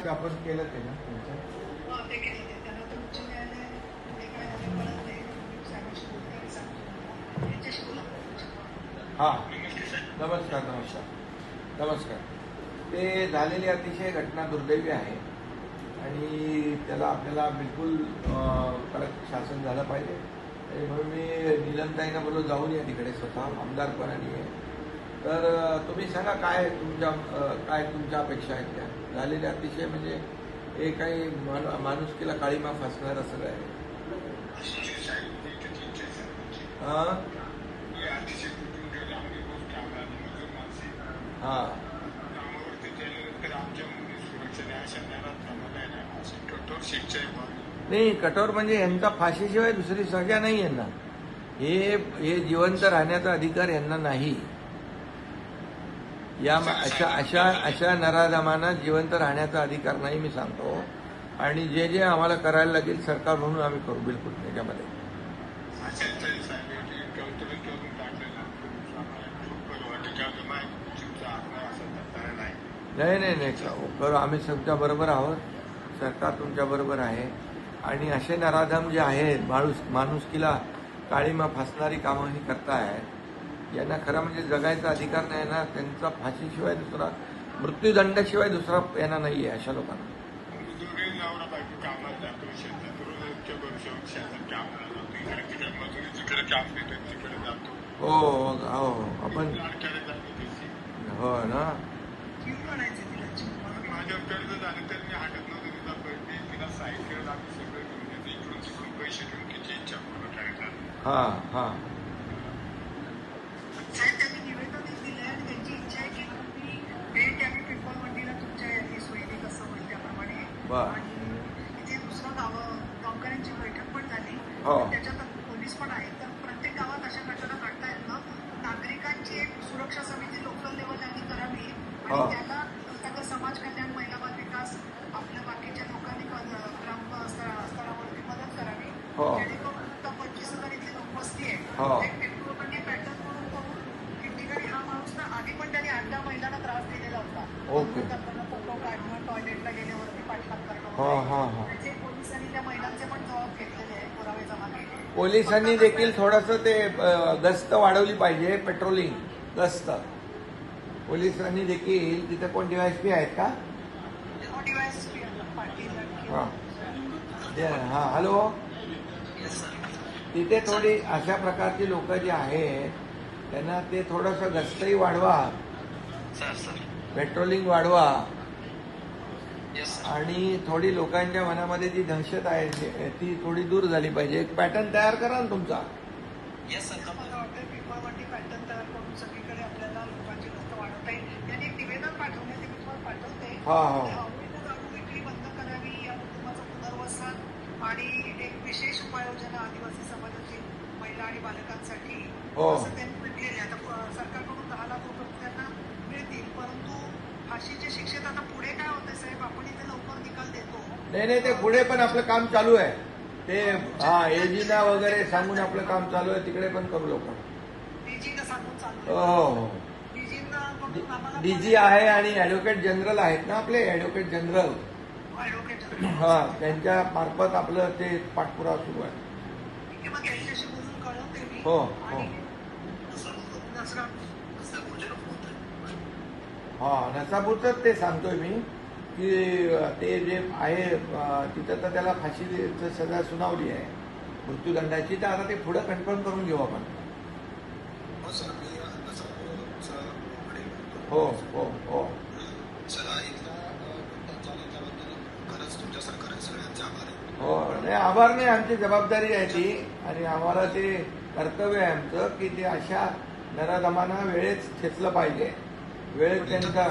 ते आपण केलं ते ना तुमचं? ते केलं ते. त्यांना तर उच्च न्यायालय पुढे काय झालं कळत नाही. साहेबांशी बोलतो आणि सांगतो यांच्याशी बोला. हां, नमस्कार नमस्कार नमस्कार. ते झालेली अतिशय घटना दुर्दैवी आहे आणि त्याला आपल्याला बिलकुल कडक शासन झालं पाहिजे. म्हणून मी नीलमताईंना बोललो जाऊन या तिकडे स्वतः आमदारपणाने आहे. तर तुम्ही सांगा काय तुमच्या अपेक्षा आहेत त्या झालेल्या अतिशय म्हणजे हे काही माणुसकीला काळीमा फासणारं सगळं आहे. हां नाही, कठोर म्हणजे यांचा फाशीशिवाय दुसरी सजा नाही यांना. हे जिवंत राहण्याचा अधिकार यांना नाही. या अशा नराधमांना जिवंत राहण्याचा अधिकार नाही मी सांगतो. आणि जे जे आम्हाला करायला लागेल सरकार म्हणून आम्ही करू बिलकुल त्याच्यामध्ये. नाही करू, आम्ही तुमच्या बरोबर आहोत. सरकार तुमच्या बरोबर आहे. आणि असे नराधम जे आहेत माणुसकीला काळीमा फासणारी कामं ही करतायत, यांना खरं म्हणजे जगायचा अधिकार नाही ना. त्यांचा फाशीशिवाय दुसरा मृत्यूदंडाशिवाय दुसरा यांना नाही आहे अशा लोकांना. हो हो आपण हो ना. हां हां साहेब त्यांनी निवेदन दिलं आणि त्यांची इच्छा आहे की तुम्ही भेट द्यावी पिंपळवंडीला तुमच्या याची सोयीने कसं होईल त्याप्रमाणे. आणि इथे दुसरं गावकऱ्यांची बैठक पण झाली. त्याच्यात पोलीस पण आहेत. तर प्रत्येक गावात अशा घटना घडतायत ना, नागरिकांची एक सुरक्षा समिती लोकल लेवलला करावी आणि त्याला सगळं समाज कल्याण महिला बाल विकास आपल्या बाकीच्या लोकांनी ग्राम स्तरावरती मदत करावी. जेणेकरून 25,000 इथली लोकवस्ती आहे. पिंपळवंडी पॅटर्न म्हणून करून ठिकठिकाणी हा माणूस ना आधी पण त्यांनी 8-10 महिलांना त्रास दिलेला होता. फोटो काढणं, टॉयलेटला गेल्यावरती पाठलाग करणं. त्याचे पोलिसांनी त्या महिलांचे पण जबाब घेतलेले आहे, पुरावे जमा केले. पोलिसांनी देखील थोडंसं ते गस्त वाढवली पाहिजे. पेट्रोलिंग गस्त पोलिसांनी देखील. तिथे कोण डीवायएसपी आहेत का? हां हॅलो. तिथे थोडी अशा प्रकारची लोक जी आहेत त्यांना ते थोडंसं गस्तही वाढवा, पेट्रोलिंग वाढवा आणि थोडी लोकांच्या मनामध्ये जी दहशत आहे ती थोडी दूर झाली पाहिजे. एक पॅटर्न तयार करा ना तुमचा. मला वाटतं पिंपळवंडी पॅटर्न तयार करून सगळीकडे आपल्याला लोकांची गस्त वाढवता येईल. त्यांनी एक निवेदन पाठवले, ते मी तुम्हाला पाठवते. अवैध दारू विक्री बंद करावी, या कुटुंबाचं पुनर्वसन आणि एक विशेष उपाययोजना आदिवासी समाजाची महिला आणि बालकांसाठी असं त्यांनी म्हटलेलं आहे. आता सरकारकडून 10 लाख रुपये त्यांना मिळतील. परंतु फाशीच्या शिक्षेत आता पुढे काय होतंय साहेब, आपण इथे लवकर निकाल देतो. नाही ते पुढे पण आपलं काम चालू आहे. ते एजीना वगैरे सांगून आपलं काम चालू आहे. तिकडे पण करू लोक. डीजीना सांगून चालू आहे. हो डीजी आहे आणि ऍडव्होकेट जनरल आहेत ना आपले ऍडव्होकेट जनरल. त्यांच्या मार्फत आपलं ते पाठपुरावा सुरू आहे. मग त्यांच्याशी बोलून कळवते मी. नसापूरच ते सांगतोय मी की ते जे आहे तिथं तर त्याला फाशीची सजा सुनावली आहे मृत्यूदंडाची. तर आता ते पुढे कन्फर्म करून घेऊ आपण. हो हो हो हो नाही आभार नाही, आमची जबाबदारी आहे ती. आणि आम्हाला ते कर्तव्य आहे आमचं की ते अशा नराधमांना वेळेत खेचलं पाहिजे. वेळेत त्यांचा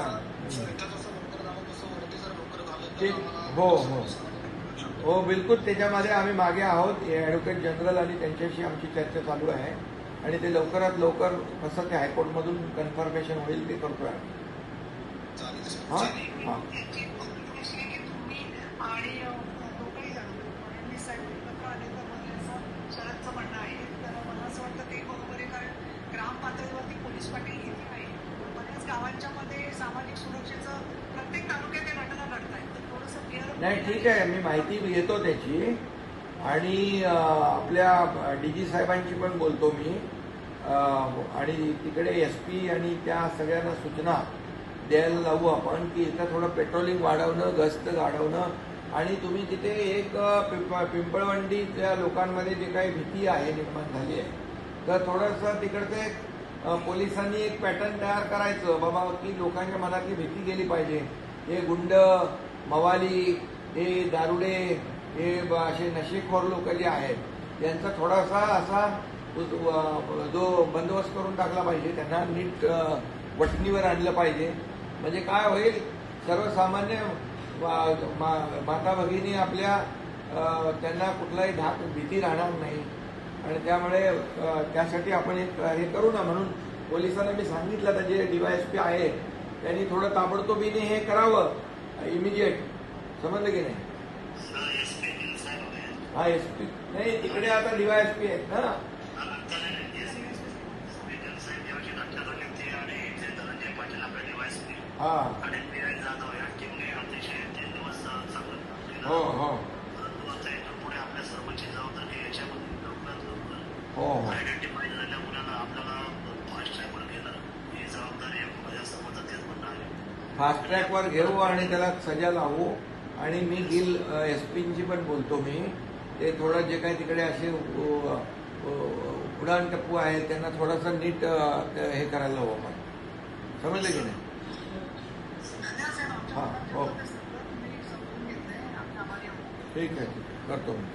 हो हो हो बिलकुल. त्याच्यामध्ये आम्ही मागे आहोत. ॲडव्होकेट जनरल आणि त्यांच्याशी आमची चर्चा चालू आहे आणि ते लवकरात लवकर कसं ते हायकोर्टमधून कन्फर्मेशन होईल ते करतोय आम्ही. हां हां शरदचं म्हणणं आहे. तर मला असं वाटतं ते बरोबर आहे. कारण ग्राम पातळीवरती पोलीस पाटील घेतली आहे. बऱ्याच गावांच्या मध्ये सामाजिक सुरक्षेचं प्रत्येक तालुक्यात ते घटना घडत आहेत. तर थोडंसं नाही ठीक आहे, मी माहिती घेतो त्याची आणि आपल्या डीजी साहेबांची पण बोलतो मी आणि तिकडे SP आणि त्या सगळ्यांना सूचना द्यायला लावू आपण की इथं थोडं पेट्रोलिंग वाढवणं, गस्त वाढवणं आणि तुम्ही तिथे एक पिंपळवंडीच्या लोकांमध्ये जे काही भीती आहे निर्माण झाली आहे तर थोडंसं तिकडचे पोलिसांनी एक पॅटर्न तयार करायचं बाबा की लोकांच्या मनातली भीती गेली पाहिजे. हे गुंड, मवाली, हे दारुडे, हे असे नशेखोर लोक जे आहेत यांचा थोडासा असा जो बंदोबस्त करून टाकला पाहिजे, त्यांना नीट वठणीवर आणलं पाहिजे. म्हणजे काय होईल, सर्वसामान्य माता भगिनी आपल्या त्यांना कुठलाही भीती राहणार नाही आणि त्यामुळे त्यासाठी आपण एक हे करू ना. म्हणून पोलिसांना मी सांगितलं तर जे DYSP आहे त्यांनी थोडं ताबडतोबीने हे करावं, इमिजिएट. समजलं की नाही? हा SP नाही, तिकडे आता DYSP आहेत ना. हा हो हो हो हो फास्ट ट्रॅकवर घेऊ आणि त्याला सजा लावू आणि मी गिल SPंची पण बोलतो मी. ते थोडं जे काही तिकडे असे उडाण टप्पू आहेत त्यांना थोडंसं नीट हे करायला हवं आपण. समजलं की नाही? हां हो ठीक आहे, करतो मी.